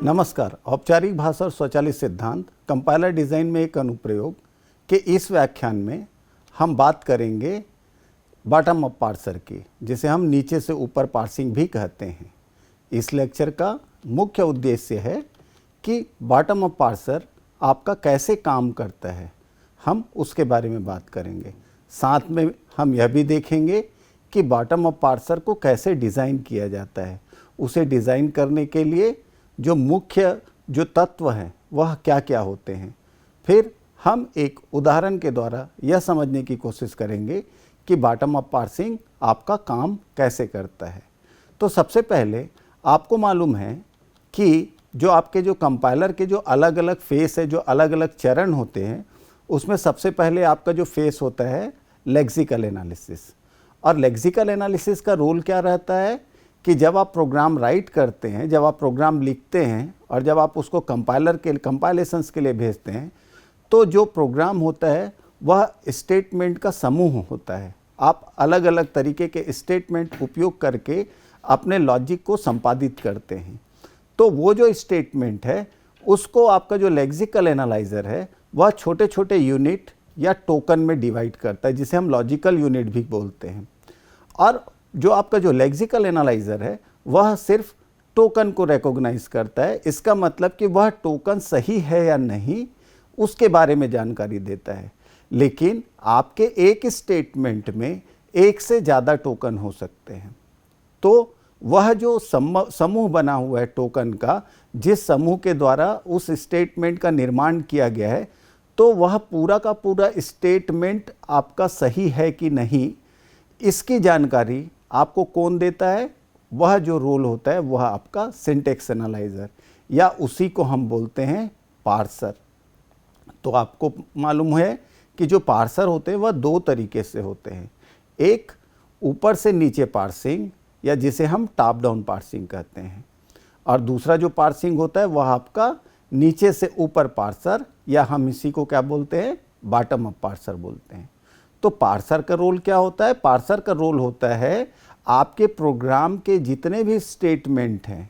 नमस्कार। औपचारिक भाषा और स्वचालित सिद्धांत कंपाइलर डिज़ाइन में एक अनुप्रयोग के इस व्याख्यान में हम बात करेंगे बॉटम अप पार्सर की, जिसे हम नीचे से ऊपर पार्सिंग भी कहते हैं। इस लेक्चर का मुख्य उद्देश्य है कि बॉटम अप पार्सर आपका कैसे काम करता है, हम उसके बारे में बात करेंगे। साथ में हम यह भी देखेंगे कि बॉटम अप पार्सर को कैसे डिज़ाइन किया जाता है, उसे डिज़ाइन करने के लिए जो मुख्य जो तत्व हैं वह क्या क्या होते हैं। फिर हम एक उदाहरण के द्वारा यह समझने की कोशिश करेंगे कि बॉटम अप पार्सिंग आपका काम कैसे करता है। तो सबसे पहले आपको मालूम है कि जो आपके जो कंपाइलर के जो अलग अलग फेस है, जो अलग अलग चरण होते हैं, उसमें सबसे पहले आपका जो फेस होता है लेक्सिकल एनालिसिस। और लेक्सिकल एनालिसिस का रोल क्या रहता है कि जब आप प्रोग्राम राइट करते हैं, जब आप प्रोग्राम लिखते हैं और जब आप उसको कंपाइलर के कंपाइलेशंस के लिए भेजते हैं, तो जो प्रोग्राम होता है वह स्टेटमेंट का समूह होता है। आप अलग अलग तरीके के स्टेटमेंट उपयोग करके अपने लॉजिक को संपादित करते हैं। तो वो जो स्टेटमेंट है उसको आपका जो लेक्सिकल एनालाइज़र है वह छोटे छोटे यूनिट या टोकन में डिवाइड करता है, जिसे हम लॉजिकल यूनिट भी बोलते हैं। और जो आपका जो लेक्सिकल एनालाइज़र है वह सिर्फ टोकन को रिकॉग्नाइज करता है। इसका मतलब कि वह टोकन सही है या नहीं उसके बारे में जानकारी देता है। लेकिन आपके एक स्टेटमेंट में एक से ज़्यादा टोकन हो सकते हैं। तो वह जो समूह बना हुआ है टोकन का, जिस समूह के द्वारा उस स्टेटमेंट का निर्माण किया गया है, तो वह पूरा का पूरा स्टेटमेंट आपका सही है कि नहीं, इसकी जानकारी आपको कौन देता है? वह जो रोल होता है वह आपका सिंटैक्स एनालाइज़र, या उसी को हम बोलते हैं पार्सर। तो आपको मालूम है कि जो पार्सर होते हैं वह दो तरीके से होते हैं। एक ऊपर से नीचे पार्सिंग, या जिसे हम टॉप डाउन पार्सिंग कहते हैं, और दूसरा जो पार्सिंग होता है वह आपका नीचे से ऊपर पार्सर, या हम इसी को क्या बोलते हैं? बॉटम अप पार्सर बोलते हैं। तो पार्सर का रोल क्या होता है? पार्सर का रोल होता है आपके प्रोग्राम के जितने भी स्टेटमेंट हैं,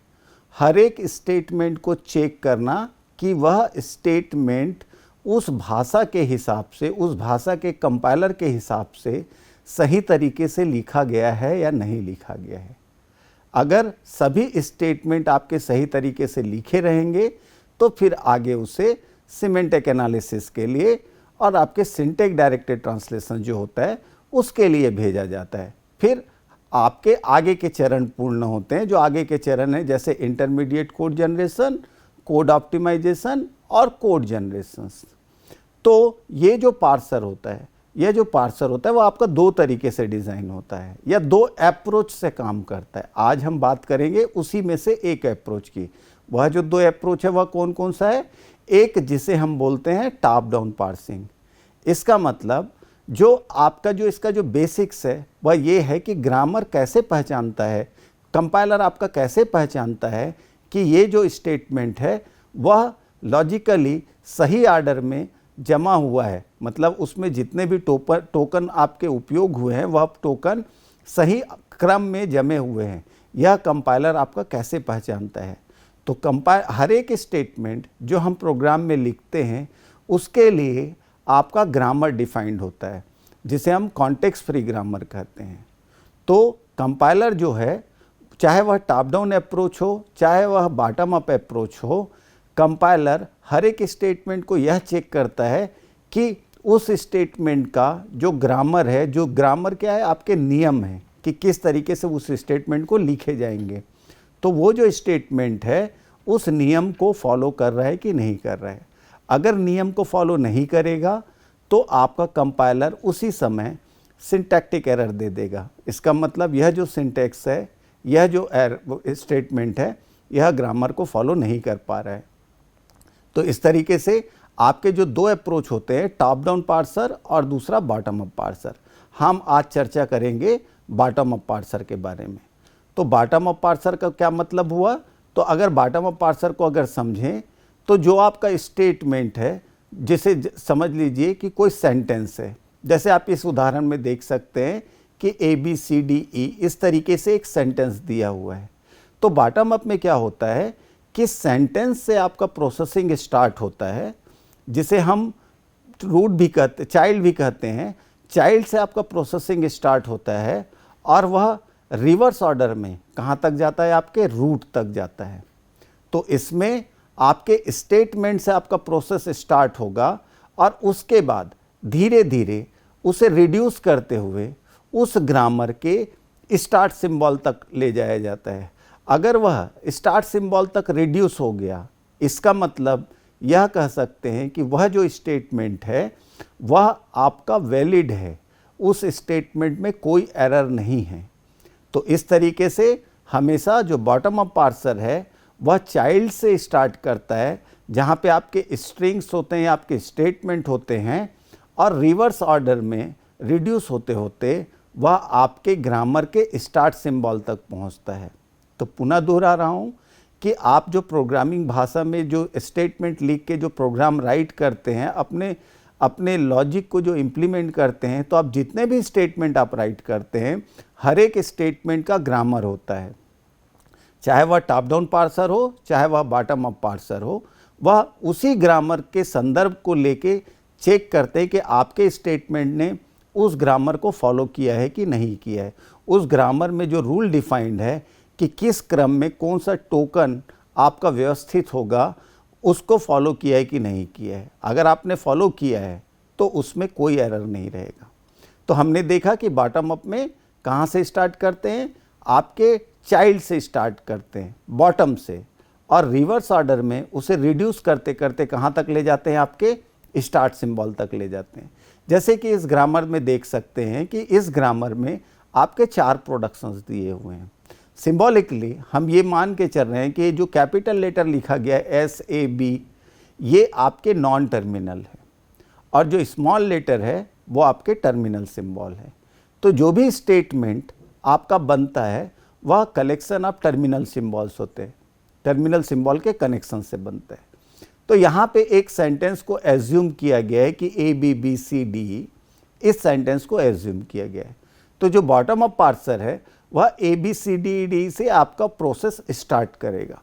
हर एक स्टेटमेंट को चेक करना कि वह स्टेटमेंट उस भाषा के हिसाब से, उस भाषा के कंपाइलर के हिसाब से सही तरीके से लिखा गया है या नहीं लिखा गया है। अगर सभी स्टेटमेंट आपके सही तरीके से लिखे रहेंगे तो फिर आगे उसे सिमेंटिक एनालिसिस के लिए और आपके सिंटैक्स डायरेक्टेड ट्रांसलेशन जो होता है उसके लिए भेजा जाता है। फिर आपके आगे के चरण पूर्ण होते हैं। जो आगे के चरण हैं जैसे intermediate code generation, code optimization और कोड जनरेशंस। तो ये जो पार्सर होता है, यह जो पार्सर होता है वो आपका दो तरीके से डिज़ाइन होता है, या दो अप्रोच से काम करता है। आज हम बात करेंगे उसी में से एक अप्रोच की। वह जो दो अप्रोच है वह कौन कौन सा है? एक जिसे हम बोलते हैं टॉप डाउन पार्सिंग। इसका मतलब जो आपका जो इसका जो बेसिक्स है वह ये है कि ग्रामर कैसे पहचानता है, कंपाइलर आपका कैसे पहचानता है कि ये जो स्टेटमेंट है वह लॉजिकली सही आर्डर में जमा हुआ है, मतलब उसमें जितने भी टोकन आपके उपयोग हुए हैं वह टोकन सही क्रम में जमे हुए हैं। यह कंपाइलर आपका कैसे पहचानता है? तो हर एक स्टेटमेंट जो हम प्रोग्राम में लिखते हैं उसके लिए आपका ग्रामर डिफाइंड होता है, जिसे हम कॉन्टेक्स्ट फ्री ग्रामर कहते हैं। तो कंपाइलर जो है, चाहे वह टॉप डाउन अप्रोच हो चाहे वह बॉटम अप अप्रोच हो, कंपाइलर हर एक स्टेटमेंट को यह चेक करता है कि उस स्टेटमेंट का जो ग्रामर है, जो ग्रामर क्या है, आपके नियम हैं कि किस तरीके से उस स्टेटमेंट को लिखे जाएंगे, तो वो जो स्टेटमेंट है उस नियम को फॉलो कर रहा है कि नहीं कर रहा है। अगर नियम को फॉलो नहीं करेगा तो आपका कंपाइलर उसी समय सिंटैक्टिक एरर दे देगा। इसका मतलब यह जो सिंटैक्स है, यह जो स्टेटमेंट है, यह ग्रामर को फॉलो नहीं कर पा रहा है। तो इस तरीके से आपके जो दो अप्रोच होते हैं, टॉप डाउन पार्सर और दूसरा बॉटम अप पार्सर, हम आज चर्चा करेंगे बॉटम अप पार्सर के बारे में। तो बॉटम अप पार्सर का क्या मतलब हुआ? तो अगर बॉटम अप पार्सर को अगर समझें तो जो आपका स्टेटमेंट है, जिसे समझ लीजिए कि कोई सेंटेंस है, जैसे आप इस उदाहरण में देख सकते हैं कि ABCDE इस तरीके से एक सेंटेंस दिया हुआ है। तो बॉटम अप में क्या होता है किस सेंटेंस से आपका प्रोसेसिंग स्टार्ट होता है, जिसे हम रूट भी कहते, चाइल्ड भी कहते हैं। चाइल्ड से आपका प्रोसेसिंग स्टार्ट होता है और वह रिवर्स ऑर्डर में कहाँ तक जाता है, आपके रूट तक जाता है। तो इसमें आपके स्टेटमेंट से आपका प्रोसेस स्टार्ट होगा और उसके बाद धीरे धीरे उसे रिड्यूस करते हुए उस ग्रामर के स्टार्ट सिंबल तक ले जाया जाता है। अगर वह स्टार्ट सिंबल तक रिड्यूस हो गया, इसका मतलब यह कह सकते हैं कि वह जो स्टेटमेंट है वह आपका वैलिड है, उस स्टेटमेंट में कोई एरर नहीं है। तो इस तरीके से हमेशा जो बॉटम अप पार्सर है वह चाइल्ड से स्टार्ट करता है, जहाँ पे आपके स्ट्रिंग्स होते हैं, आपके स्टेटमेंट होते हैं, और रिवर्स ऑर्डर में रिड्यूस होते होते वह आपके ग्रामर के स्टार्ट सिंबल तक पहुँचता है। तो पुनः दोहरा रहा हूँ कि आप जो प्रोग्रामिंग भाषा में जो स्टेटमेंट लिख के जो प्रोग्राम राइट करते हैं, अपने लॉजिक को जो इम्प्लीमेंट करते हैं, तो आप जितने भी स्टेटमेंट आप राइट करते हैं, हर एक स्टेटमेंट का ग्रामर होता है। चाहे वह टॉप डाउन पार्सर हो, चाहे वह बॉटम अप पार्सर हो, वह उसी ग्रामर के संदर्भ को लेके चेक करते हैं कि आपके स्टेटमेंट ने उस ग्रामर को फॉलो किया है कि नहीं किया है। उस ग्रामर में जो रूल डिफाइंड है कि किस क्रम में कौन सा टोकन आपका व्यवस्थित होगा, उसको फॉलो किया है कि नहीं किया है। अगर आपने फॉलो किया है तो उसमें कोई एरर नहीं रहेगा। तो हमने देखा कि बॉटम अप में कहाँ से स्टार्ट करते हैं, आपके चाइल्ड से स्टार्ट करते हैं, बॉटम से, और रिवर्स ऑर्डर में उसे रिड्यूस करते करते कहाँ तक ले जाते हैं, आपके स्टार्ट सिंबल तक ले जाते हैं। जैसे कि इस ग्रामर में देख सकते हैं कि इस ग्रामर में आपके 4 प्रोडक्शंस दिए हुए हैं। सिंबॉलिकली हम ये मान के चल रहे हैं कि जो कैपिटल लेटर लिखा गया है SAB, ये आपके नॉन टर्मिनल है, और जो स्मॉल लेटर है वो आपके टर्मिनल सिंबल है। तो जो भी स्टेटमेंट आपका बनता है वह कलेक्शन ऑफ टर्मिनल सिंबल्स होते हैं, टर्मिनल सिंबल के कनेक्शन से बनता है। तो यहाँ पे एक सेंटेंस को एज्यूम किया गया है कि ABBCD, इस सेंटेंस को एज्यूम किया गया है। तो जो बॉटम अप पार्सर है वह ABCD से आपका प्रोसेस स्टार्ट करेगा।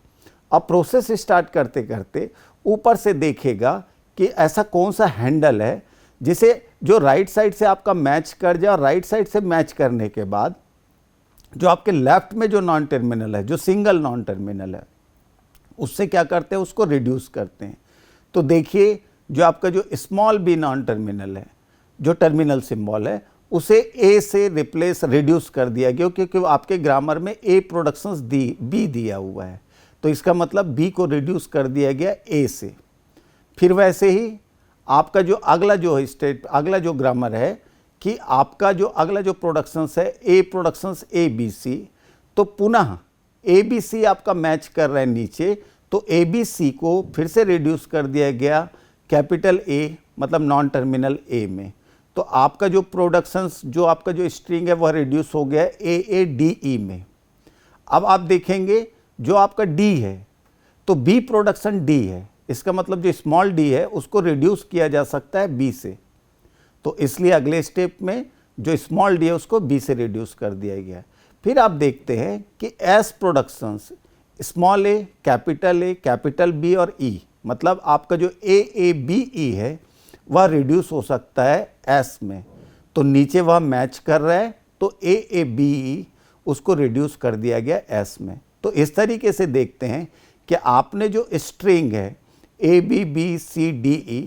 अब प्रोसेस स्टार्ट करते करते ऊपर से देखेगा कि ऐसा कौन सा हैंडल है जिसे जो राइट साइड से आपका मैच कर जाए, और राइट साइड से मैच करने के बाद जो आपके लेफ्ट में जो नॉन टर्मिनल है, जो सिंगल नॉन टर्मिनल है, उससे क्या करते हैं, उसको रिड्यूस करते हैं। तो देखिए जो आपका जो स्मॉल b नॉन टर्मिनल है, जो टर्मिनल सिंबल है, उसे A से रिप्लेस रिड्यूस कर दिया गया, क्योंकि आपके ग्रामर में A प्रोडक्शंस B दिया हुआ है। तो इसका मतलब B को रिड्यूस कर दिया गया A से। फिर वैसे ही आपका जो अगला जो ग्रामर है कि आपका जो अगला जो प्रोडक्शंस है A प्रोडक्शंस ABC, तो पुनः ABC आपका मैच कर रहा है नीचे, तो ABC को फिर से रिड्यूस कर दिया गया कैपिटल A, मतलब नॉन टर्मिनल A में। तो आपका जो प्रोडक्शंस, जो आपका जो स्ट्रिंग है वह रिड्यूस हो गया AADE में। अब आप देखेंगे जो आपका D है तो B प्रोडक्शन D है, इसका मतलब जो स्मॉल d है उसको रिड्यूस किया जा सकता है B से। तो इसलिए अगले स्टेप में जो स्मॉल d है उसको B से रिड्यूस कर दिया गया। फिर आप देखते हैं कि S productions, small a, capital B और E, मतलब आपका जो AABE है वह रिड्यूस हो सकता है S में। तो नीचे वह मैच कर रहा है, तो AABE उसको रिड्यूस कर दिया गया S में। तो इस तरीके से देखते हैं कि आपने जो स्ट्रिंग है ABBCDE,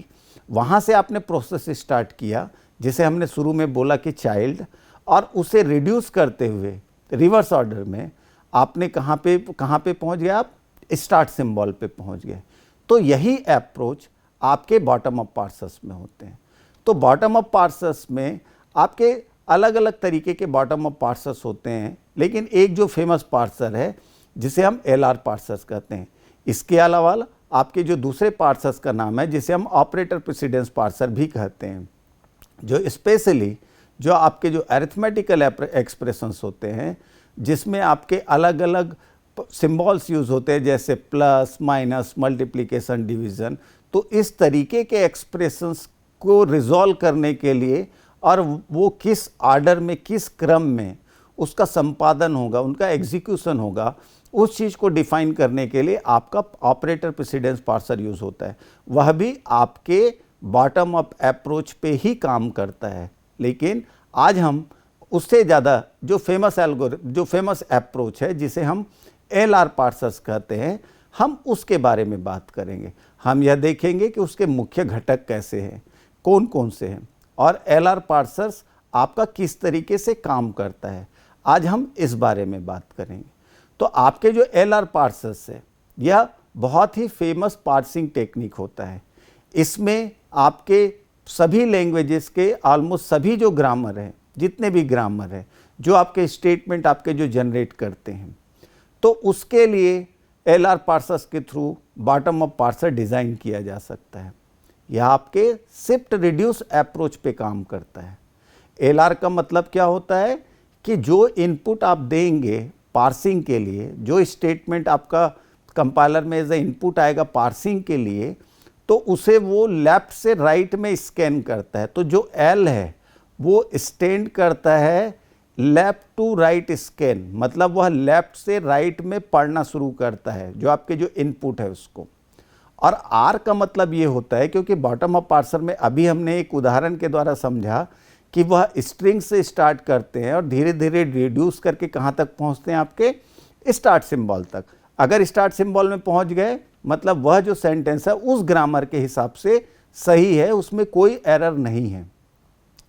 वहाँ से आपने प्रोसेस स्टार्ट किया, जिसे हमने शुरू में बोला कि चाइल्ड, और उसे रिड्यूस करते हुए रिवर्स ऑर्डर में आपने कहाँ पे पहुँच गए, आप स्टार्ट सिंबल पे पहुँच गए। तो यही अप्रोच आपके बॉटम अप पार्सर्स में होते हैं। तो बॉटम अप पार्सर्स में आपके अलग अलग तरीके के बॉटम अप पार्सर्स होते हैं, लेकिन एक जो फेमस पार्सर है जिसे हम LR पार्सर्स कहते हैं। इसके अलावा आपके जो दूसरे पार्सर्स का नाम है जिसे हम ऑपरेटर प्रेसिडेंस पार्सर भी कहते हैं, जो स्पेशली जो आपके जो अरिथमेटिकल एक्सप्रेशंस होते हैं, जिसमें आपके अलग अलग सिंबल्स यूज़ होते हैं, जैसे प्लस, माइनस, मल्टीप्लिकेशन, डिवीज़न। तो इस तरीके के एक्सप्रेशंस को रिजॉल्व करने के लिए, और वो किस ऑर्डर में, किस क्रम में उसका संपादन होगा, उनका एग्जीक्यूशन होगा, उस चीज़ को डिफाइन करने के लिए आपका ऑपरेटर प्रेसिडेंस पार्सर यूज़ होता है। वह भी आपके बॉटम अप अप्रोच पे ही काम करता है, लेकिन आज हम उससे ज़्यादा जो फेमस अप्रोच है जिसे हम LR पार्सर्स कहते हैं, हम उसके बारे में बात करेंगे। हम यह देखेंगे कि उसके मुख्य घटक कैसे हैं, कौन कौन से हैं, और LR पार्सर्स आपका किस तरीके से काम करता है। आज हम इस बारे में बात करेंगे। तो आपके जो LR पार्सर्स है, यह बहुत ही फेमस पार्सिंग टेक्निक होता है। इसमें आपके सभी लैंग्वेजेस के ऑलमोस्ट सभी जो ग्रामर हैं, जितने भी ग्रामर है, जो आपके स्टेटमेंट आपके जो जनरेट करते हैं, तो उसके लिए LR पार्सर्स के through bottom up parser design किया जा सकता है। यह आपके शिफ्ट रिड्यूस अप्रोच पे काम करता है। LR का मतलब क्या होता है कि जो इनपुट आप देंगे पार्सिंग के लिए, जो स्टेटमेंट आपका कंपाइलर में एज ए इनपुट आएगा पार्सिंग के लिए, तो उसे वो लेफ्ट से राइट में स्कैन करता है। तो जो L है वो स्टैंड करता है लेफ्ट टू राइट स्कैन, मतलब वह लेफ्ट से राइट में पढ़ना शुरू करता है जो आपके जो इनपुट है उसको। और R का मतलब ये होता है, क्योंकि बॉटम अप पार्सर में अभी हमने एक उदाहरण के द्वारा समझा कि वह स्ट्रिंग से स्टार्ट करते हैं और धीरे धीरे रिड्यूस करके कहाँ तक पहुँचते हैं, आपके स्टार्ट सिंबल तक। अगर स्टार्ट सिंबल में पहुँच गए मतलब वह जो सेंटेंस है उस ग्रामर के हिसाब से सही है, उसमें कोई एरर नहीं है।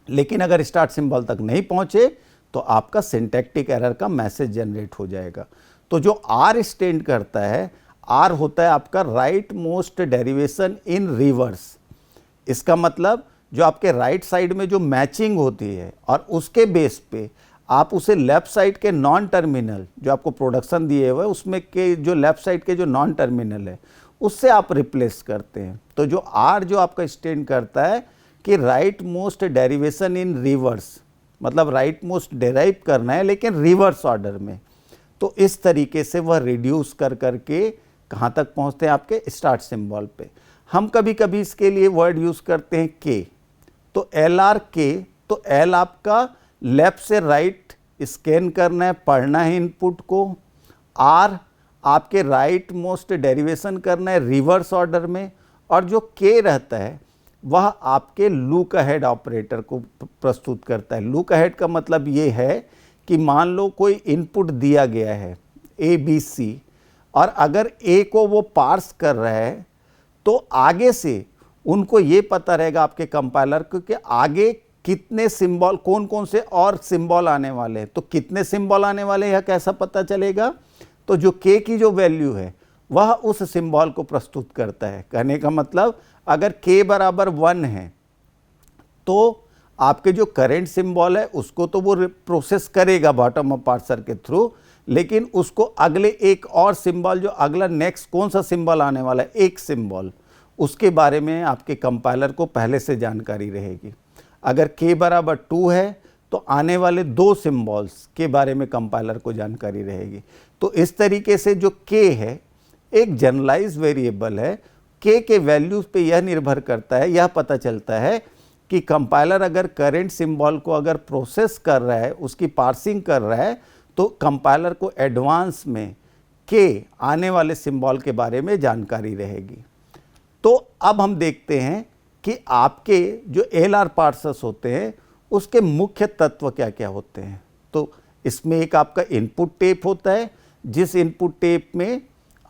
लेकिन अगर स्टार्ट सिंबल तक नहीं पहुँचे तो आपका सिंटैक्टिक एरर का मैसेज जनरेट हो जाएगा। तो जो R स्टैंड करता है, R होता है आपका राइट मोस्ट डेरिवेशन इन रिवर्स। इसका मतलब जो आपके राइट साइड में जो मैचिंग होती है और उसके बेस पे आप उसे लेफ्ट साइड के नॉन टर्मिनल जो आपको प्रोडक्शन दिए हुए उसमें के जो लेफ्ट साइड के जो नॉन टर्मिनल है उससे आप रिप्लेस करते हैं। तो जो R जो आपका स्टैंड करता है कि राइट मोस्ट डेरिवेशन इन रिवर्स, मतलब राइट मोस्ट डेराइव करना है लेकिन रिवर्स ऑर्डर में। तो इस तरीके से वह रिड्यूस कर करके कहाँ तक पहुँचते हैं, आपके स्टार्ट सिंबल पे। हम कभी कभी इसके लिए वर्ड यूज़ करते हैं K, तो LR K, तो L आपका लेफ्ट से राइट स्कैन करना है, पढ़ना है इनपुट को। R आपके राइट मोस्ट डेरिवेशन करना है रिवर्स ऑर्डर में। और जो K रहता है वह आपके लुक अहेड ऑपरेटर को प्रस्तुत करता है। लुक अहेड का मतलब ये है कि मान लो कोई इनपुट दिया गया है ABC, और अगर A को वो पार्स कर रहा है तो आगे से उनको ये पता रहेगा आपके कंपाइलर को कि आगे कितने सिंबल, कौन कौन से और सिंबल आने वाले हैं। तो कितने सिंबल आने वाले हैं यह कैसा पता चलेगा, तो जो K की जो वैल्यू है वह उस सिंबल को प्रस्तुत करता है। कहने का मतलब अगर K बराबर 1 है तो आपके जो करेंट सिंबल है उसको तो वो प्रोसेस करेगा बॉटम अप पार्सर के थ्रू, लेकिन उसको अगले एक और सिंबल, जो अगला नेक्स्ट कौन सा सिंबल आने वाला है, एक सिंबल, उसके बारे में आपके कंपाइलर को पहले से जानकारी रहेगी। अगर K बराबर 2 है तो आने वाले 2 सिंबल्स के बारे में कंपाइलर को जानकारी रहेगी। तो इस तरीके से जो K है एक जनरलाइज वेरिएबल है। K के वैल्यूज पे यह निर्भर करता है, यह पता चलता है कि कंपाइलर अगर करेंट सिंबल को अगर प्रोसेस कर रहा है, उसकी पार्सिंग कर रहा है, तो कंपाइलर को एडवांस में K आने वाले सिंबल के बारे में जानकारी रहेगी। तो अब हम देखते हैं कि आपके जो LR पार्सर्स होते हैं उसके मुख्य तत्व क्या क्या होते हैं। तो इसमें एक आपका इनपुट टेप होता है, जिस इनपुट टेप में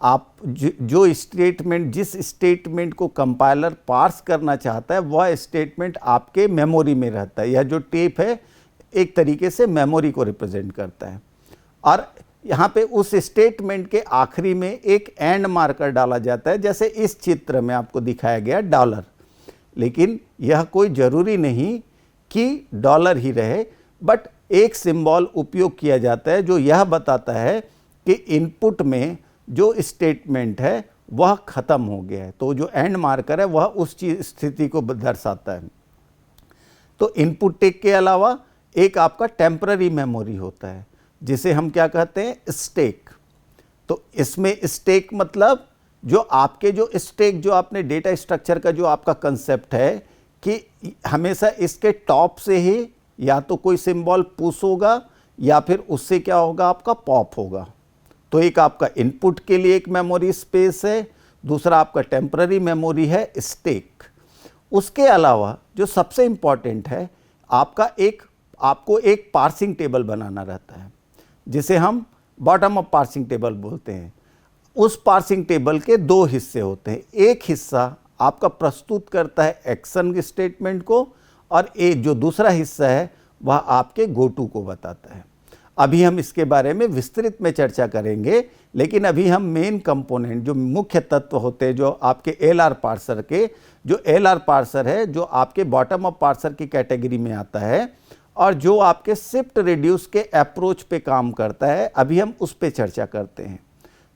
आप जो स्टेटमेंट, जिस स्टेटमेंट को कंपाइलर पार्स करना चाहता है वह स्टेटमेंट आपके मेमोरी में रहता है। यह जो टेप है एक तरीके से मेमोरी को रिप्रेजेंट करता है। और यहाँ पे उस स्टेटमेंट के आखिरी में एक एंड मार्कर डाला जाता है, जैसे इस चित्र में आपको दिखाया गया डॉलर। लेकिन यह कोई ज़रूरी नहीं कि डॉलर ही रहे, बट एक सिंबल उपयोग किया जाता है जो यह बताता है कि इनपुट में जो स्टेटमेंट है वह ख़त्म हो गया है। तो जो एंड मार्कर है वह उस चीज स्थिति को दर्शाता है। तो इनपुट टेक के अलावा एक आपका टेम्पररी मेमोरी होता है जिसे हम क्या कहते हैं, स्टैक। तो इसमें स्टैक मतलब जो आपके जो स्टैक, जो आपने डेटा स्ट्रक्चर का जो आपका कंसेप्ट है कि हमेशा इसके टॉप से ही या तो कोई सिंबल पुश होगा या फिर उससे क्या होगा, आपका पॉप होगा। तो एक आपका इनपुट के लिए एक मेमोरी स्पेस है, दूसरा आपका टेम्पररी मेमोरी है स्टैक। उसके अलावा जो सबसे इम्पॉर्टेंट है, आपको एक पार्सिंग टेबल बनाना रहता है, जिसे हम बॉटम अप पार्सिंग टेबल बोलते हैं। उस पार्सिंग टेबल के दो हिस्से होते हैं। एक हिस्सा आपका प्रस्तुत करता है एक्शन स्टेटमेंट को, और एक जो दूसरा हिस्सा है वह आपके गो टू को बताता है। अभी हम इसके बारे में विस्तृत में चर्चा करेंगे, लेकिन अभी हम मेन कंपोनेंट, जो मुख्य तत्व होते हैं जो आपके एलआर पार्सर के, जो एलआर पार्सर है जो आपके बॉटम अप पार्सर की कैटेगरी में आता है और जो आपके शिफ्ट रिड्यूस के अप्रोच पे काम करता है, अभी हम उस पे चर्चा करते हैं।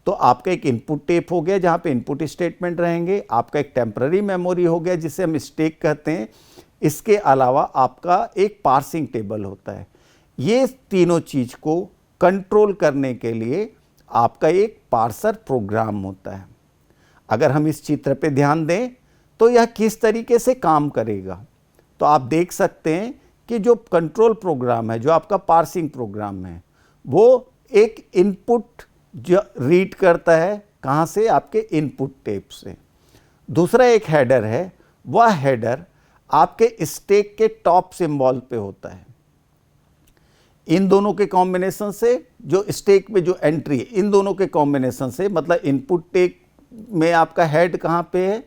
तो आपका एक इनपुट टेप हो गया जहाँ पे इनपुट स्टेटमेंट रहेंगे, आपका एक टेम्पररी मेमोरी हो गया जिसे हम स्टैक कहते हैं, इसके अलावा आपका एक पार्सिंग टेबल होता है। ये तीनों चीज़ को कंट्रोल करने के लिए आपका एक पार्सर प्रोग्राम होता है। अगर हम इस चित्र पे ध्यान दें तो यह किस तरीके से काम करेगा, तो आप देख सकते हैं कि जो कंट्रोल प्रोग्राम है, जो आपका पार्सिंग प्रोग्राम है, वो एक इनपुट जो रीड करता है, कहाँ से, आपके इनपुट टेप से। दूसरा एक हेडर है, वह हेडर आपके स्टैक के टॉप सिंबल पे होता है। इन दोनों के कॉम्बिनेशन से जो स्टैक में जो एंट्री है, इन दोनों के कॉम्बिनेशन से, मतलब इनपुट टेप में आपका हेड कहाँ पे है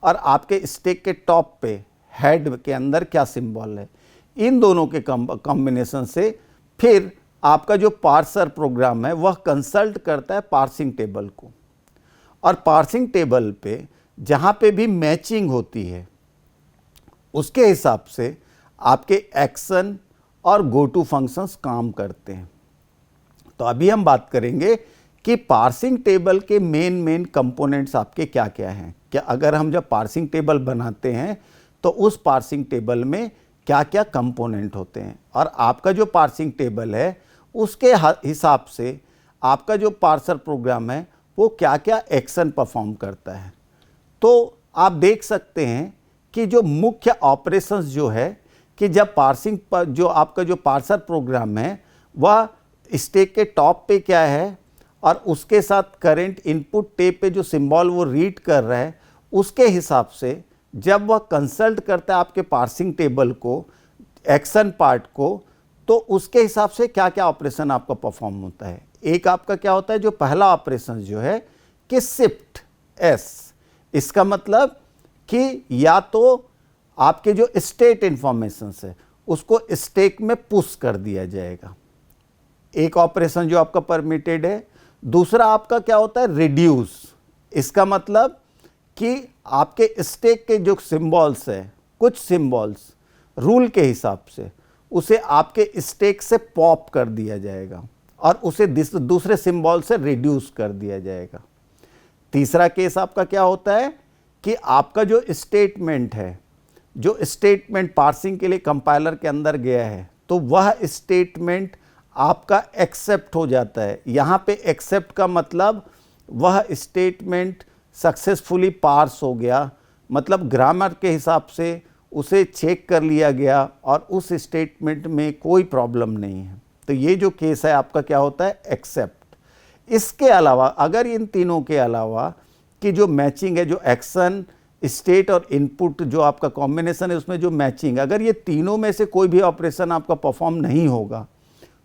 और आपके स्टैक के टॉप पे हेड के अंदर क्या सिंबल है, इन दोनों के कॉम्बिनेशन से फिर आपका जो पार्सर प्रोग्राम है वह कंसल्ट करता है पार्सिंग टेबल को। और पार्सिंग टेबल पे जहाँ पे भी मैचिंग होती है उसके हिसाब से आपके एक्शन और गो टू फंक्शंस काम करते हैं। तो अभी हम बात करेंगे कि पार्सिंग टेबल के मेन कंपोनेंट्स आपके क्या क्या हैं। क्या अगर हम जब पार्सिंग टेबल बनाते हैं तो उस पार्सिंग टेबल में क्या क्या कंपोनेंट होते हैं, और आपका जो पार्सिंग टेबल है उसके हिसाब से आपका जो पार्सर प्रोग्राम है वो क्या क्या एक्शन परफॉर्म करता है। तो आप देख सकते हैं कि जो मुख्य ऑपरेशंस जो है कि जब पार्सिंग पर जो आपका जो पार्सर प्रोग्राम है वह स्टैक के टॉप पे क्या है और उसके साथ करंट इनपुट टेप पे जो सिंबल वो रीड कर रहा है, उसके हिसाब से जब वह कंसल्ट करता है आपके पार्सिंग टेबल को, एक्शन पार्ट को, तो उसके हिसाब से क्या क्या ऑपरेशन आपका परफॉर्म होता है। एक आपका क्या होता है, जो पहला ऑपरेशन जो है कि शिफ्ट एस, इसका मतलब कि या तो आपके जो स्टेट इंफॉर्मेशन है उसको स्टैक में पुश कर दिया जाएगा, एक ऑपरेशन जो आपका परमिटेड है। दूसरा आपका क्या होता है, रिड्यूस, इसका मतलब कि आपके स्टैक के जो सिंबल्स है, कुछ सिंबल्स रूल के हिसाब से उसे आपके स्टैक से पॉप कर दिया जाएगा और उसे दूसरे सिंबल से रिड्यूस कर दिया जाएगा। तीसरा केस आपका क्या होता है कि आपका जो स्टेटमेंट है, जो स्टेटमेंट पार्सिंग के लिए कंपाइलर के अंदर गया है, तो वह स्टेटमेंट आपका एक्सेप्ट हो जाता है। यहाँ पे एक्सेप्ट का मतलब वह स्टेटमेंट सक्सेसफुली पार्स हो गया, मतलब ग्रामर के हिसाब से उसे चेक कर लिया गया और उस स्टेटमेंट में कोई प्रॉब्लम नहीं है। तो ये जो केस है आपका क्या होता है, एक्सेप्ट। इसके अलावा अगर इन तीनों के अलावा कि जो मैचिंग है, जो एक्शन, स्टेट और इनपुट जो आपका कॉम्बिनेशन है उसमें जो मैचिंग, अगर ये तीनों में से कोई भी ऑपरेशन आपका परफॉर्म नहीं होगा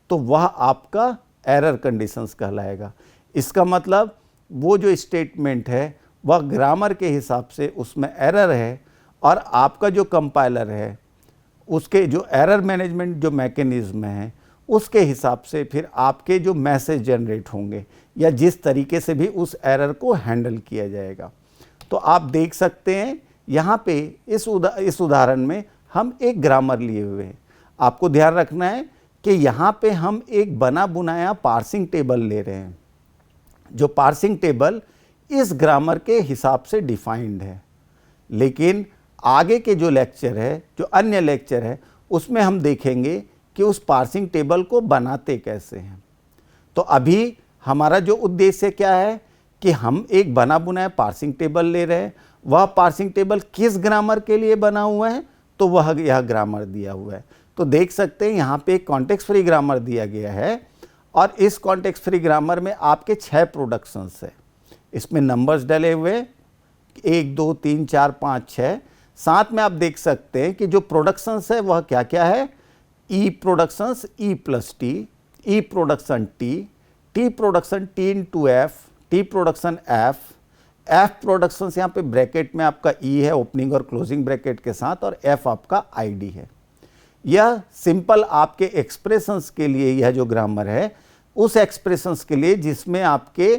तो वह आपका एरर कंडीशंस कहलाएगा। इसका मतलब वो जो स्टेटमेंट है वह ग्रामर के हिसाब से उसमें एरर है और आपका जो कंपाइलर है उसके जो एरर मैनेजमेंट जो मैकेनिज्म है उसके हिसाब से फिर आपके जो मैसेज जनरेट होंगे या जिस तरीके से भी उस एरर को हैंडल किया जाएगा। तो आप देख सकते हैं यहाँ पे इस उदाहरण में हम एक ग्रामर लिए हुए हैं। आपको ध्यान रखना है कि यहाँ पे हम एक बना बुनाया पार्सिंग टेबल ले रहे हैं, जो पार्सिंग टेबल इस ग्रामर के हिसाब से डिफाइंड है। लेकिन आगे के जो लेक्चर है, जो अन्य लेक्चर है, उसमें हम देखेंगे कि उस पार्सिंग टेबल को बनाते कैसे हैं। तो अभी हमारा जो उद्देश्य क्या है कि हम एक बना बुनाया पार्सिंग टेबल ले रहे हैं। वह पार्सिंग टेबल किस ग्रामर के लिए बना हुआ है, तो वह यह ग्रामर दिया हुआ है। तो देख सकते हैं यहाँ पे एक कॉन्टेक्स्ट फ्री ग्रामर दिया गया है और इस कॉन्टेक्स्ट फ्री ग्रामर में आपके 6 प्रोडक्शंस है। इसमें नंबर्स डले हुए 1 2 3 4 5 6। साथ में आप देख सकते हैं कि जो प्रोडक्शंस है वह क्या क्या है, E productions E plus T, E production T, T production T into F, T production F, F productions यहाँ पे ब्रैकेट में आपका ई है ओपनिंग और क्लोजिंग ब्रैकेट के साथ, और एफ आपका आईडी है। यह सिंपल आपके एक्सप्रेशंस के लिए यह जो ग्रामर है उस एक्सप्रेशंस के लिए जिसमें आपके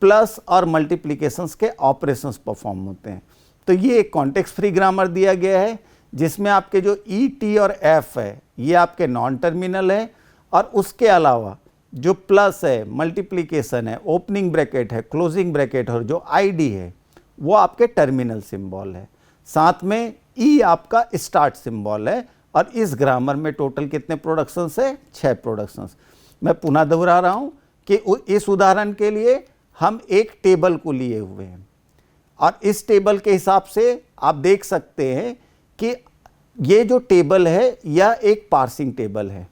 प्लस और मल्टीप्लिकेशंस के ऑपरेशंस परफॉर्म होते हैं। तो ये एक कॉन्टेक्स्ट फ्री ग्रामर दिया गया है जिसमें आपके जो ई टी और एफ है ये आपके नॉन टर्मिनल है, और उसके अलावा जो प्लस है, मल्टीप्लिकेशन है, ओपनिंग ब्रैकेट है, क्लोजिंग ब्रैकेट और जो आईडी है वो आपके टर्मिनल सिंबल है। साथ में ई आपका स्टार्ट सिंबल है। और इस ग्रामर में टोटल कितने प्रोडक्शंस है, 6 प्रोडक्शंस। मैं पुनः दोहरा रहा हूँ कि इस उदाहरण के लिए हम एक टेबल को लिए हुए हैं, और इस टेबल के हिसाब से आप देख सकते हैं कि ये जो टेबल है यह एक पार्सिंग टेबल है,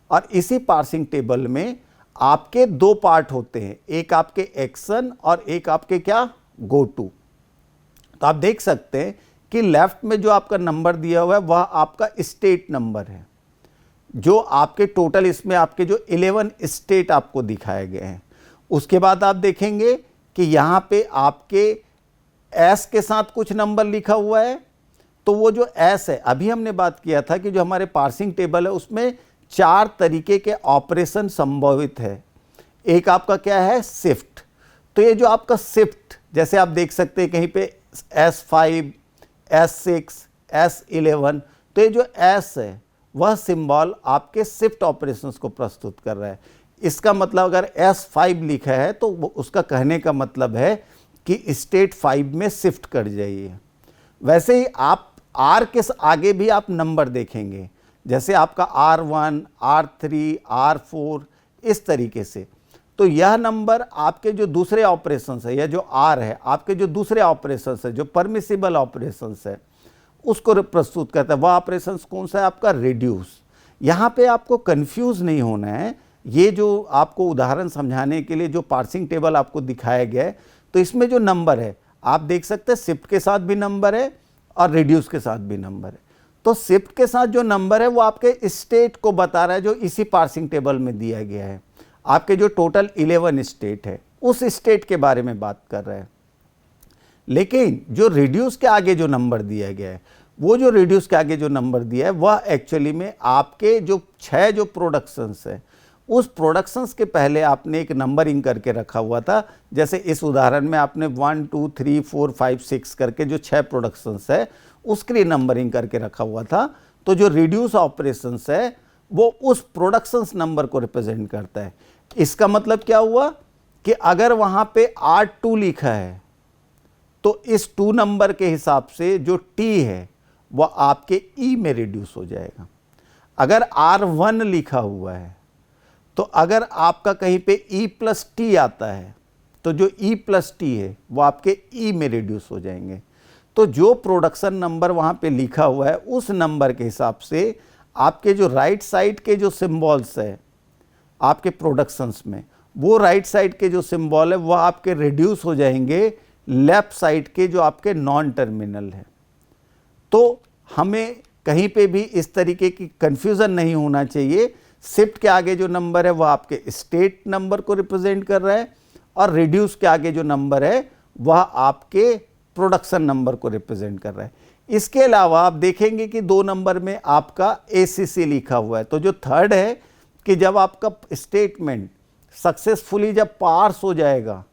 और इसी पार्सिंग टेबल में आपके 2 पार्ट होते हैं, एक आपके एक्शन और एक आपके क्या, गो टू। तो आप देख सकते हैं कि लेफ्ट में जो आपका नंबर दिया हुआ है वह आपका स्टेट नंबर है, जो आपके टोटल इसमें आपके जो 11 स्टेट आपको दिखाए गए हैं। उसके बाद आप देखेंगे कि यहाँ पे आपके एस के साथ कुछ नंबर लिखा हुआ है। तो वो जो एस है, अभी हमने बात किया था कि जो हमारे पार्सिंग टेबल है उसमें 4 तरीके के ऑपरेशन संभवित है। एक आपका क्या है, शिफ्ट। तो ये जो आपका शिफ्ट, जैसे आप देख सकते हैं कहीं पे S5, S6, S11, तो ये जो S है वह सिंबल आपके शिफ्ट ऑपरेशंस को प्रस्तुत कर रहा है। इसका मतलब अगर S5 लिखा है तो उसका कहने का मतलब है कि स्टेट 5 में शिफ्ट कर जाइए। वैसे ही आप R के आगे भी आप नंबर देखेंगे, जैसे आपका R1, R3, R4, इस तरीके से। तो यह नंबर आपके जो दूसरे ऑपरेशंस है, यह जो R है आपके जो दूसरे ऑपरेशंस है, जो परमिसिबल ऑपरेशंस है उसको प्रस्तुत करता है। वह ऑपरेशंस कौन सा है आपका, रिड्यूस। यहाँ पे आपको कंफ्यूज नहीं होना है। ये जो आपको उदाहरण समझाने के लिए जो पार्सिंग टेबल आपको दिखाया गया है, तो इसमें जो नंबर है आप देख सकते हैं शिफ्ट के साथ भी नंबर है और रिड्यूस के साथ भी नंबर है। तो शिफ्ट के साथ जो नंबर है वो आपके स्टेट को बता रहा है जो इसी पार्सिंग टेबल में दिया गया है। आपके जो टोटल 11 स्टेट है उस स्टेट के बारे में बात कर रहा है। लेकिन जो रिड्यूस के आगे जो नंबर दिया गया है, वो जो रिड्यूस के आगे जो नंबर दिया है वह एक्चुअली में आपके जो 6 जो प्रोडक्शंस है उस प्रोडक्शंस के पहले आपने एक नंबरिंग करके रखा हुआ था। जैसे इस उदाहरण में आपने 1 2 3 4 5 6 करके जो 6 प्रोडक्शंस है उसके लिए नंबरिंग करके रखा हुआ था। तो जो रिड्यूस ऑपरेशंस है वो उस प्रोडक्शंस नंबर को रिप्रेजेंट करता है। इसका मतलब क्या हुआ कि अगर वहां पे R2 लिखा है तो इस 2 नंबर के हिसाब से जो T है वह आपके E में रिड्यूस हो जाएगा। अगर R1 लिखा हुआ है तो अगर आपका कहीं पे E प्लस टी आता है तो जो E प्लस टी है वो आपके E में रिड्यूस हो जाएंगे। तो जो प्रोडक्शन नंबर वहाँ पे लिखा हुआ है उस नंबर के हिसाब से आपके जो राइट साइड के जो सिंबल्स है आपके प्रोडक्शंस में, वो राइट साइड के जो सिंबल है वह आपके रिड्यूस हो जाएंगे लेफ्ट साइड के जो आपके नॉन टर्मिनल है। तो हमें कहीं पे भी इस तरीके की कंफ्यूजन नहीं होना चाहिए। शिफ्ट के आगे जो नंबर है वह आपके स्टेट नंबर को रिप्रेजेंट कर रहा है, और रिड्यूस के आगे जो नंबर है वह आपके प्रोडक्शन नंबर को रिप्रेजेंट कर रहा है। इसके अलावा आप देखेंगे कि 2 नंबर में आपका ACC लिखा हुआ है। तो जो थर्ड है कि जब आपका स्टेटमेंट सक्सेसफुली जब पार्स हो जाएगा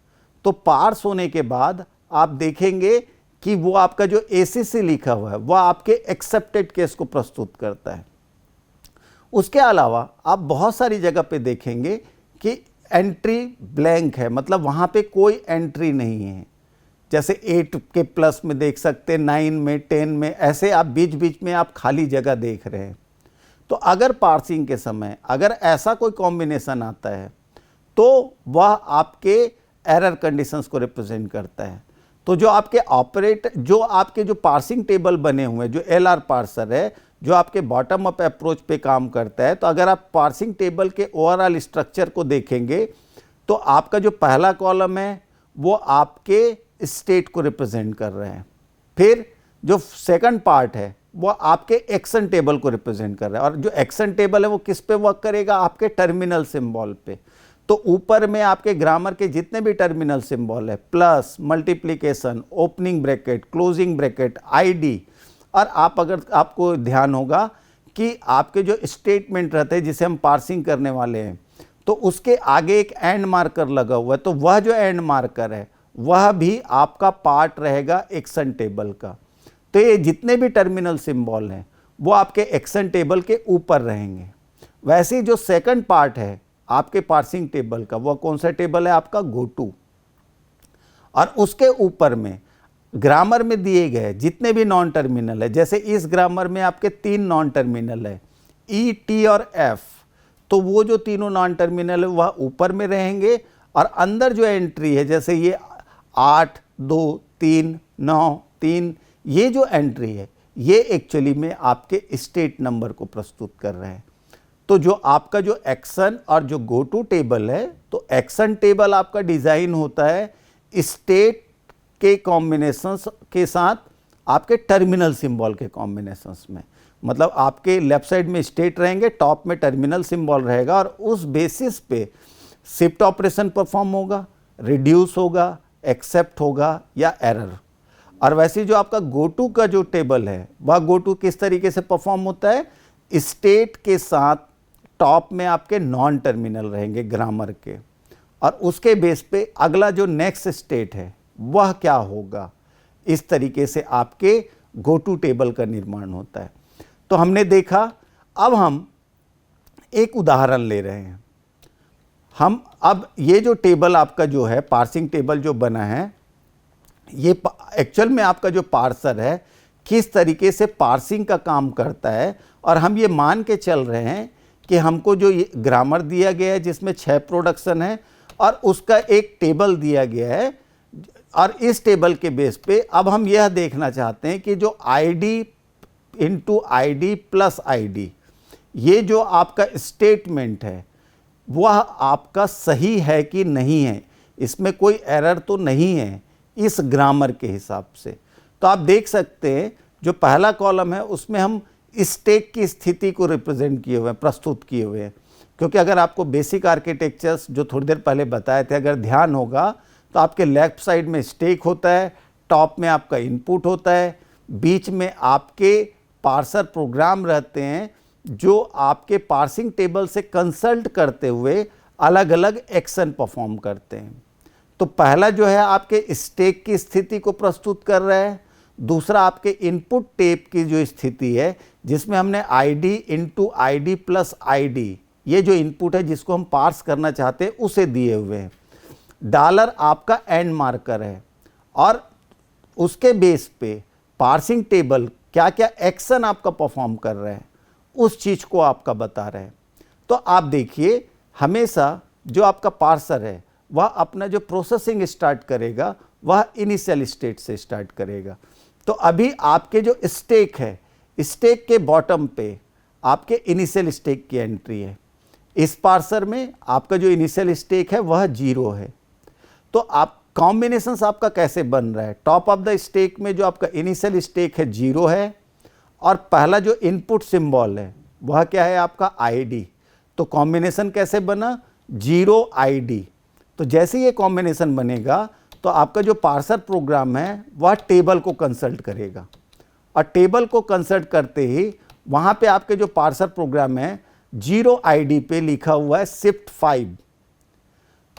तो पार्स होने के बाद आप देखेंगे कि वो आपका जो ACC लिखा हुआ है वह आपके एक्सेप्टेड केस को प्रस्तुत करता है। उसके अलावा आप बहुत सारी जगह पे देखेंगे कि एंट्री ब्लैंक है, मतलब वहाँ पे कोई एंट्री नहीं है। जैसे 8 के प्लस में देख सकते हैं, 9 में, 10 में, ऐसे आप बीच बीच में आप खाली जगह देख रहे हैं। तो अगर पार्सिंग के समय अगर ऐसा कोई कॉम्बिनेशन आता है तो वह आपके एरर कंडीशंस को रिप्रेजेंट करता है। तो जो आपके जो पार्सिंग टेबल बने हुए हैं, जो LR पार्सर है, जो आपके बॉटम अप अप्रोच पे काम करता है। तो अगर आप पार्सिंग टेबल के ओवरऑल स्ट्रक्चर को देखेंगे तो आपका जो पहला कॉलम है वो आपके स्टेट को रिप्रेजेंट कर रहे हैं, फिर जो सेकंड पार्ट है वो आपके एक्शन टेबल को रिप्रेजेंट कर रहा है, और जो एक्शन टेबल है वो किस पे वर्क करेगा, आपके टर्मिनल सिंबल पे। तो ऊपर में आपके ग्रामर के जितने भी टर्मिनल सिंबल है, plus, multiplication, opening bracket, closing bracket, ID, और आप अगर आपको ध्यान होगा कि आपके जो स्टेटमेंट रहते हैं जिसे हम पार्सिंग करने वाले हैं तो उसके आगे एक एंड मार्कर लगा हुआ है, तो वह जो एंड मार्कर है वह भी आपका पार्ट रहेगा एक्शन टेबल का। तो ये जितने भी टर्मिनल सिंबल हैं वो आपके एक्शन टेबल के ऊपर रहेंगे। वैसे ही जो सेकंड पार्ट है आपके पार्सिंग टेबल का, वह कौन सा टेबल है, आपका गो टू, और उसके ऊपर में ग्रामर में दिए गए जितने भी नॉन टर्मिनल है, जैसे इस ग्रामर में आपके 3 नॉन टर्मिनल है, ई, टी और एफ, तो वो जो तीनों नॉन टर्मिनल है वह ऊपर में रहेंगे, और अंदर जो एंट्री है जैसे ये 8, 2, 3, 9, 3, ये जो एंट्री है ये एक्चुअली में आपके स्टेट नंबर को प्रस्तुत कर रहे हैं। तो जो आपका जो एक्शन और जो गो टू टेबल है, तो एक्शन टेबल आपका डिज़ाइन होता है स्टेट के कॉम्बिनेशंस के साथ आपके टर्मिनल सिंबल के कॉम्बिनेशंस में। मतलब आपके लेफ्ट साइड में स्टेट रहेंगे, टॉप में टर्मिनल सिंबल रहेगा, और उस बेसिस पे शिफ्ट ऑपरेशन परफॉर्म होगा, रिड्यूस होगा, एक्सेप्ट होगा या एरर। और वैसे जो आपका गो टू का जो टेबल है वह गो टू किस तरीके से परफॉर्म होता है, स्टेट के साथ टॉप में आपके नॉन टर्मिनल रहेंगे ग्रामर के, और उसके बेस पे अगला जो नेक्स्ट स्टेट है वह क्या होगा। इस तरीके से आपके गो टू टेबल का निर्माण होता है। तो हमने देखा, अब हम एक उदाहरण ले रहे हैं। हम अब ये जो टेबल आपका जो है पार्सिंग टेबल जो बना है, ये एक्चुअल में आपका जो पार्सर है किस तरीके से पार्सिंग का काम करता है, और हम ये मान के चल रहे हैं कि हमको जो ये ग्रामर दिया गया है जिसमें 6 प्रोडक्शन है और उसका एक टेबल दिया गया है, और इस टेबल के बेस पे अब हम यह देखना चाहते हैं कि जो ID into ID plus ID, ये जो आपका स्टेटमेंट है वह आपका सही है कि नहीं है, इसमें कोई एरर तो नहीं है इस ग्रामर के हिसाब से। तो आप देख सकते हैं जो पहला कॉलम है उसमें हम स्टैक की स्थिति को रिप्रेजेंट किए हुए हैं, प्रस्तुत किए हुए हैं। क्योंकि अगर आपको बेसिक आर्किटेक्चर्स जो थोड़ी देर पहले बताए थे अगर ध्यान होगा तो आपके लेफ्ट साइड में स्टैक होता है, टॉप में आपका इनपुट होता है, बीच में आपके पार्सर प्रोग्राम रहते हैं जो आपके पार्सिंग टेबल से कंसल्ट करते हुए अलग अलग एक्शन परफॉर्म करते हैं। तो पहला जो है आपके स्टैक की स्थिति को प्रस्तुत कर रहा है, दूसरा आपके इनपुट टेप की जो स्थिति है जिसमें हमने ID into ID plus ID, ये जो इनपुट है जिसको हम पार्स करना चाहते हैं उसे दिए हुए हैं। डॉलर आपका एंड मार्कर है, और उसके बेस पे पार्सिंग टेबल क्या क्या एक्शन आपका परफॉर्म कर रहा है उस चीज़ को आपका बता रहे हैं। तो आप देखिए हमेशा जो आपका पार्सर है वह अपना जो प्रोसेसिंग स्टार्ट करेगा वह इनिशियल स्टेट से स्टार्ट करेगा। तो अभी आपके जो स्टैक है, स्टैक के बॉटम पे आपके इनिशियल स्टैक की एंट्री है। इस पार्सर में आपका जो इनिशियल स्टैक है वह 0 है। तो आप कॉम्बिनेशंस आपका कैसे बन रहा है, टॉप ऑफ द स्टैक में जो आपका इनिशियल स्टैक है 0 है, और पहला जो इनपुट सिंबल है वह क्या है आपका आईडी। तो कॉम्बिनेशन कैसे बना, 0 आईडी। तो जैसे ये कॉम्बिनेशन बनेगा तो आपका जो पार्सर प्रोग्राम है वह टेबल को कंसल्ट करेगा, और टेबल को कंसल्ट करते ही वहाँ पे आपके जो पार्सर प्रोग्राम है 0 आईडी पे लिखा हुआ है शिफ्ट 5।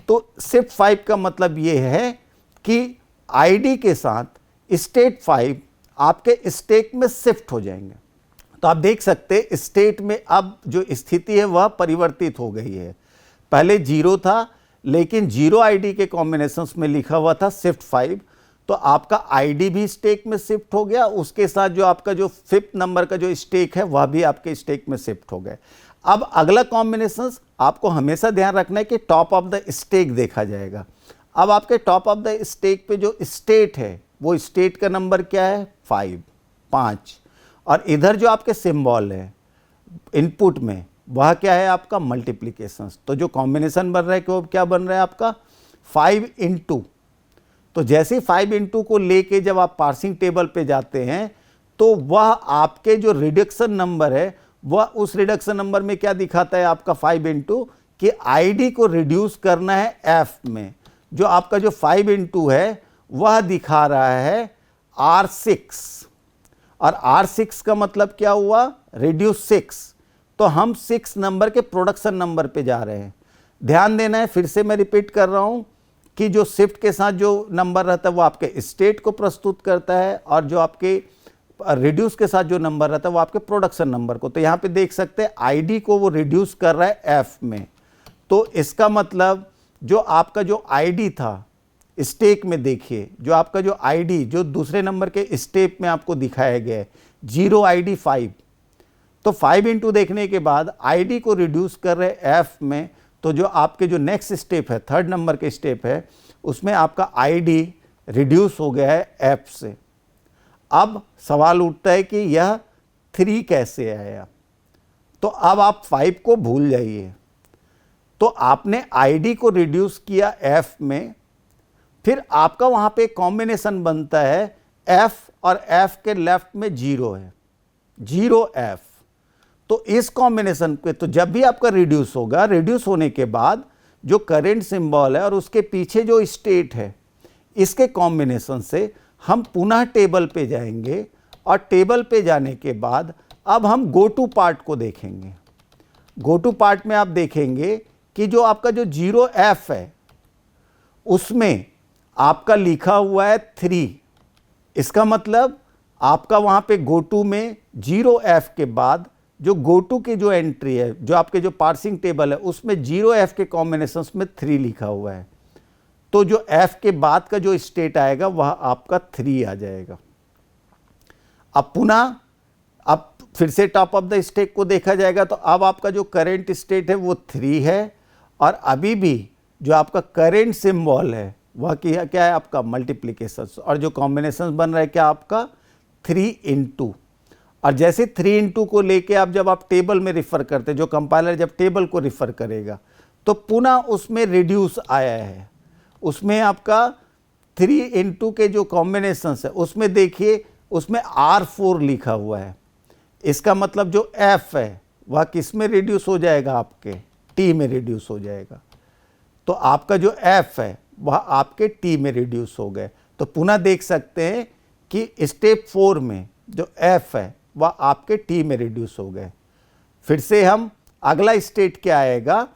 तो शिफ्ट 5 का मतलब ये है कि आईडी के साथ स्टेट 5 आपके स्टैक में शिफ्ट हो जाएंगे। तो आप देख सकते हैं स्टेट में अब जो स्थिति है वह परिवर्तित हो गई है। पहले 0 था लेकिन 0 आईडी के कॉम्बिनेशंस में लिखा हुआ था शिफ्ट 5, तो आपका आईडी भी स्टैक में शिफ्ट हो गया, उसके साथ जो आपका जो 5th नंबर का जो स्टैक है वह भी आपके स्टैक में शिफ्ट हो गए। अब अगला कॉम्बिनेशंस आपको हमेशा ध्यान रखना है कि टॉप ऑफ द स्टैक देखा जाएगा। अब आपके टॉप ऑफ द स्टैक पे जो स्टेट है वो स्टेट का नंबर क्या है 5, और इधर जो आपके सिंबल है इनपुट में वह क्या है आपका मल्टीप्लिकेशन। तो जो कॉम्बिनेशन बन रहा है वो क्या बन रहा है आपका 5 × तो जैसे 5 को लेके जब आप पार्सिंग टेबल पे जाते हैं तो वह आपके जो रिडक्शन नंबर है वह उस रिडक्शन नंबर में क्या दिखाता है आपका 5 कि आईडी को रिड्यूस करना है एफ में। जो आपका जो 5 है वह दिखा रहा है R6 और R6 का मतलब क्या हुआ रिड्यूस 6। तो हम 6 नंबर के प्रोडक्शन नंबर पे जा रहे हैं। ध्यान देना है, फिर से मैं रिपीट कर रहा हूं कि जो शिफ्ट के साथ जो नंबर रहता है वो आपके स्टेट को प्रस्तुत करता है और जो आपके रिड्यूस के साथ जो नंबर रहता है वो आपके प्रोडक्शन नंबर को। तो यहाँ पे देख सकते हैं आईडी को वो रिड्यूस कर रहा है एफ में। तो इसका मतलब जो आपका जो आईडी था स्टेक में, देखिए जो आपका जो आईडी जो दूसरे नंबर के स्टेप में आपको दिखाया गया है 0 ID 5। तो 5 देखने के बाद आईडी को रिड्यूस कर रहे एफ में। तो जो आपके जो नेक्स्ट स्टेप है थर्ड नंबर के स्टेप है उसमें आपका आईडी रिड्यूस हो गया है एफ से। अब सवाल उठता है कि यह 3 कैसे आया। तो अब आप 5 को भूल जाइए। तो आपने आईडी को रिड्यूस किया एफ में, फिर आपका वहां पे कॉम्बिनेशन बनता है एफ और एफ के लेफ्ट में 0 है 0F। तो इस कॉम्बिनेशन पे तो जब भी आपका रिड्यूस होगा, रिड्यूस होने के बाद जो करेंट सिंबल है और उसके पीछे जो स्टेट है इसके कॉम्बिनेशन से हम पुनः टेबल पे जाएंगे और टेबल पे जाने के बाद अब हम गो टू पार्ट को देखेंगे। गो टू पार्ट में आप देखेंगे कि जो आपका जो 0F है उसमें आपका लिखा हुआ है 3। इसका मतलब आपका वहां पे गो टू में 0F के बाद जो गो टू की जो एंट्री है जो आपके जो पार्सिंग टेबल है उसमें 0F के कॉम्बिनेशंस में 3 लिखा हुआ है। तो जो F के बाद का जो स्टेट आएगा वह आपका 3 आ जाएगा। अब पुनः अब फिर से टॉप ऑफ द स्टैक को देखा जाएगा तो अब आपका जो करेंट स्टेट है वो 3 है और अभी भी जो आपका करेंट सिंबल है वह क्या है आपका मल्टीप्लिकेशन और जो कॉम्बिनेशन बन रहा है क्या आपका 3 × और जैसे 3 को लेके आप जब आप टेबल में रिफर करते हैं, जो कंपाइलर जब टेबल को रिफर करेगा तो पुनः उसमें रिड्यूस आया है। उसमें आपका 3 के जो कॉम्बिनेशंस है उसमें देखिए उसमें R4 लिखा हुआ है। इसका मतलब जो F है वह किस में रिड्यूस हो जाएगा आपके T में रिड्यूस हो जाएगा। तो आपका जो F है वह आपके T में रिड्यूस हो गए। तो पुनः देख सकते हैं कि स्टेप 4 में जो F है वह आपके T में रिड्यूस हो गए। फिर से हम अगला स्टेट क्या आएगा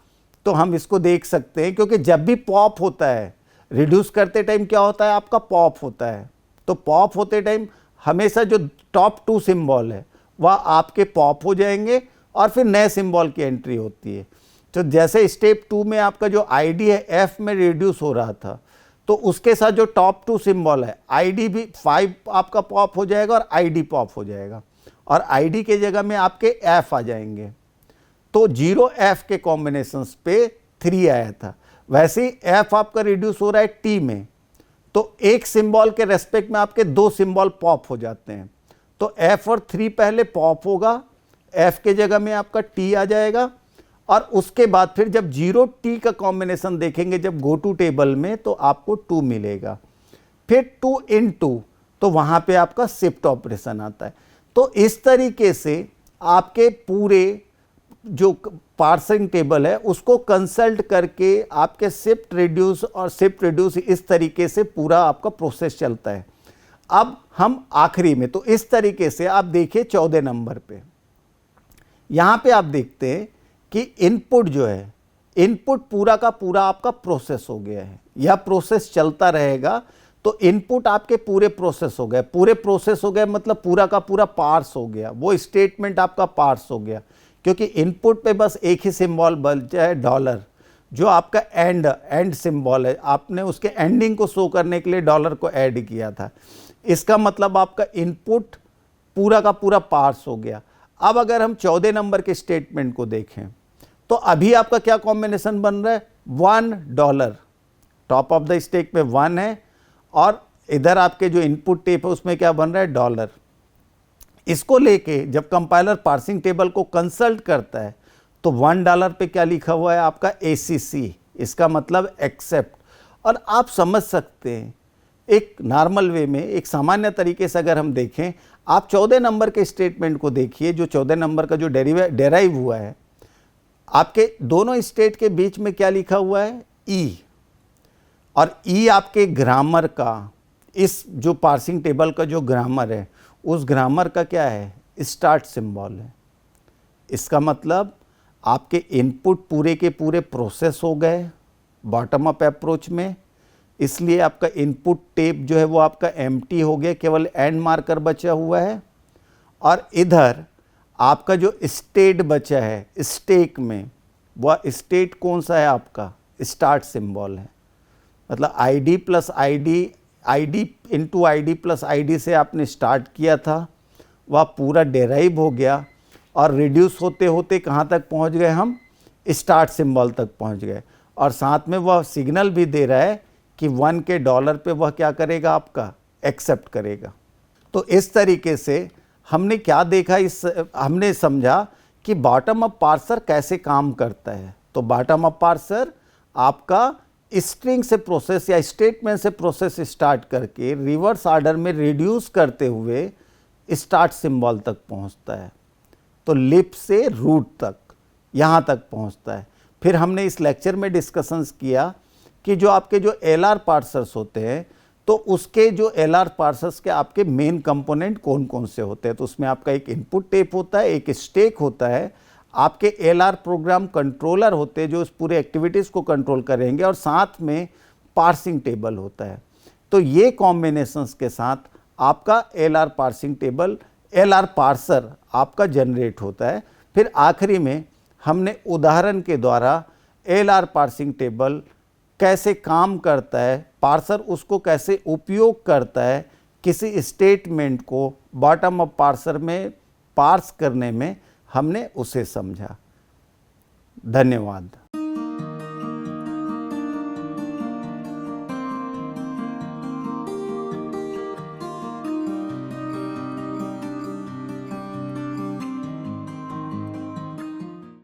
तो हम इसको देख सकते हैं, क्योंकि जब भी पॉप होता है रिड्यूस करते टाइम क्या होता है आपका पॉप होता है। तो पॉप होते टाइम हमेशा जो टॉप 2 सिंबल है वह आपके पॉप हो जाएंगे और फिर नए सिंबल की एंट्री होती है। तो जैसे स्टेप 2 में आपका जो आईडी है एफ में रिड्यूस हो रहा था तो उसके साथ जो टॉप 2 सिंबल है आईडी भी 5 आपका पॉप हो जाएगा और आईडी पॉप हो जाएगा और आईडी के जगह में आपके एफ आ जाएंगे। तो 0F के कॉम्बिनेशंस पे 3 आया था। वैसे ही एफ आपका रिड्यूस हो रहा है टी में तो एक सिंबल के रेस्पेक्ट में आपके 2 सिंबल पॉप हो जाते हैं। तो एफ और 3 पहले पॉप होगा, एफ के जगह में आपका टी आ जाएगा और उसके बाद फिर जब 0T का कॉम्बिनेशन देखेंगे जब गो टू टेबल में तो आपको 2 मिलेगा। फिर 2 × 2 तो वहाँ पे आपका शिफ्ट ऑपरेशन आता है। तो इस तरीके से आपके पूरे जो पार्सिंग टेबल है उसको कंसल्ट करके आपके शिफ्ट रिड्यूस और शिफ्ट रिड्यूस इस तरीके से पूरा आपका प्रोसेस चलता है। अब हम आखिरी में तो इस तरीके से आप देखिए 14 नंबर पे यहाँ पे आप देखते हैं कि इनपुट जो है इनपुट पूरा का पूरा आपका प्रोसेस हो गया है। यह प्रोसेस चलता रहेगा। तो इनपुट आपके पूरे प्रोसेस हो गए, पूरे प्रोसेस हो गए मतलब पूरा का पूरा पार्स हो गया, वो स्टेटमेंट आपका पार्स हो गया। क्योंकि इनपुट पे बस एक ही सिंबल बचा है डॉलर, जो आपका एंड सिंबल है, आपने उसके एंडिंग को शो करने के लिए डॉलर को ऐड किया था। इसका मतलब आपका इनपुट पूरा का पूरा पार्स हो गया। अब अगर हम 14 नंबर के स्टेटमेंट को देखें तो अभी आपका क्या कॉम्बिनेशन बन रहा है $1, टॉप ऑफ द स्टैक पे 1 है और इधर आपके जो इनपुट टेप है उसमें क्या बन रहा है $। इसको लेके जब कंपाइलर पार्सिंग टेबल को कंसल्ट करता है तो $1 पे क्या लिखा हुआ है आपका ACC, इसका मतलब एक्सेप्ट। और आप समझ सकते हैं एक नॉर्मल वे में, एक सामान्य तरीके से अगर हम देखें, आप 14 नंबर के स्टेटमेंट को देखिए, जो 14 नंबर का जो डेराइव हुआ है, आपके दोनों स्टेट के बीच में क्या लिखा हुआ है, ई। और ई आपके ग्रामर का, इस जो पार्सिंग टेबल का जो ग्रामर है, उस ग्रामर का क्या है, स्टार्ट सिंबल है। इसका मतलब आपके इनपुट पूरे के पूरे प्रोसेस हो गए बॉटम अप अप्रोच में, इसलिए आपका इनपुट टेप जो है वो आपका एम्प्टी हो गया, केवल एंड मार्कर बचा हुआ है। और इधर आपका जो स्टेट बचा है स्टेक में, वह स्टेट कौन सा है आपका, स्टार्ट सिंबल है। मतलब ID plus ID into ID plus ID से आपने स्टार्ट किया था, वह पूरा डेराइव हो गया और रिड्यूस होते होते कहाँ तक पहुँच गए हम, स्टार्ट सिंबल तक पहुँच गए। और साथ में वह सिग्नल भी दे रहा है कि $1 के डॉलर पे वह क्या करेगा, आपका एक्सेप्ट करेगा। तो इस तरीके से हमने क्या देखा, हमने समझा कि बॉटम अप पार्सर कैसे काम करता है। तो बॉटम अप पार्सर आपका स्ट्रिंग से प्रोसेस या स्टेटमेंट से प्रोसेस स्टार्ट करके रिवर्स ऑर्डर में रिड्यूस करते हुए स्टार्ट सिंबल तक पहुंचता है। तो लिप से रूट तक, यहाँ तक पहुंचता है। फिर हमने इस लेक्चर में डिस्कशंस किया कि जो आपके जो LR पार्सर्स होते हैं, तो उसके जो LR पार्सर्स के आपके मेन कंपोनेंट कौन कौन से होते हैं। तो उसमें आपका एक इनपुट टेप होता है, एक स्टेक होता है, आपके LR प्रोग्राम कंट्रोलर होते हैं जो उस पूरे एक्टिविटीज़ को कंट्रोल करेंगे, और साथ में पार्सिंग टेबल होता है। तो ये कॉम्बिनेशंस के साथ आपका LR parsing table, LR parser आपका जनरेट होता है। फिर आखिरी में हमने उदाहरण के द्वारा LR पार्सिंग टेबल कैसे काम करता है, पार्सर उसको कैसे उपयोग करता है किसी स्टेटमेंट को बॉटम अप पार्सर में पार्स करने में, हमने उसे समझा। धन्यवाद।